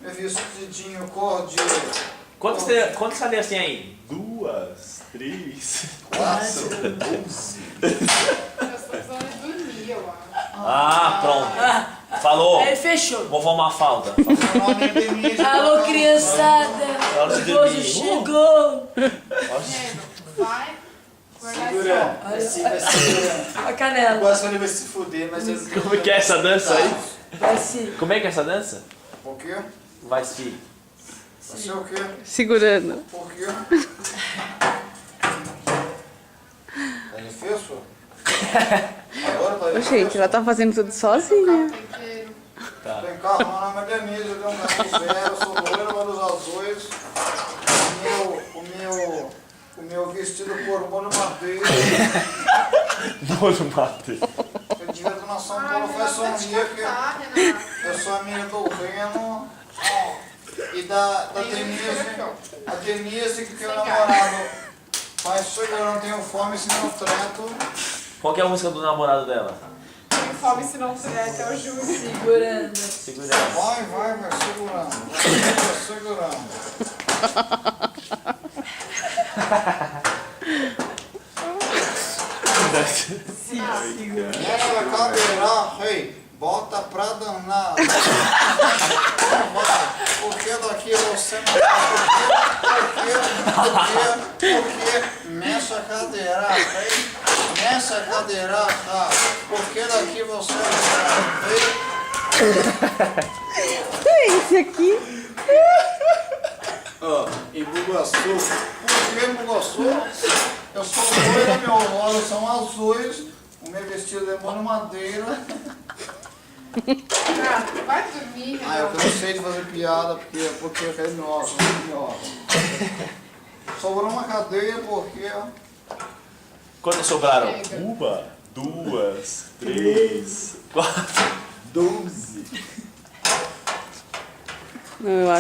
Meu vestidinho cor de... Quantas cadeiras tem aí? 2, 3, 4, 12. Nós estamos falando de dormir, eu acho. Ah, pronto. Falou. Aí fechou. Vou uma falta. Meu nome é Denise. Alô, criançada. Hora O de esposo dormir. chegou. Neno, vai guardar esse Segura. ó. Assim, vai segurando. A canela. Agora ele vai se fuder, mas... eu- Como que é essa dança aí? Vai se... Como é que é essa dança? O quê? Vai se... Vai ser o quê? Segurando. Por quê? Tá difícil? Agora tá Ô, difícil? gente, ela tá fazendo tudo sozinha. Inteiro. Tem carro, meu nome é Denise, eu tenho um carro zero, eu sou loiro, olhos azuis. O meu vestido por molho madeira. Molho mate. Eu devia estar na São Ai, Paulo, Renato, foi só vai um te dia que cantar, Renato. eu sou amiga do Reno. E da Tem um aqui, Denise. ó. A Denise que tem o Sem namorado. Mas chega, eu não tenho fome, se não trato. Qual que é a música do namorado dela? Tem fome se não tiver até o Júlio. Segurando. Segura. Vai, segurando. Vai segurando. Essa cadeira, rei, bota pra danar. Vai, porque daqui você não vai. Porque nessa cadeira, rei, nessa cadeira, tá? Porque daqui você não vai. Esse aqui. Ó, em Bugaçu, por que Bugaçu? Eu sou loira, meus olhos são azuis, o meu vestido é molho madeira. Renato, vai dormir, Ah, eu Renato. cansei de fazer piada porque eu quero minhoca. Sobrou uma cadeia porque... Quantas sobraram? Chega. 1, 2, 3, 4, 12. Não, eu acho.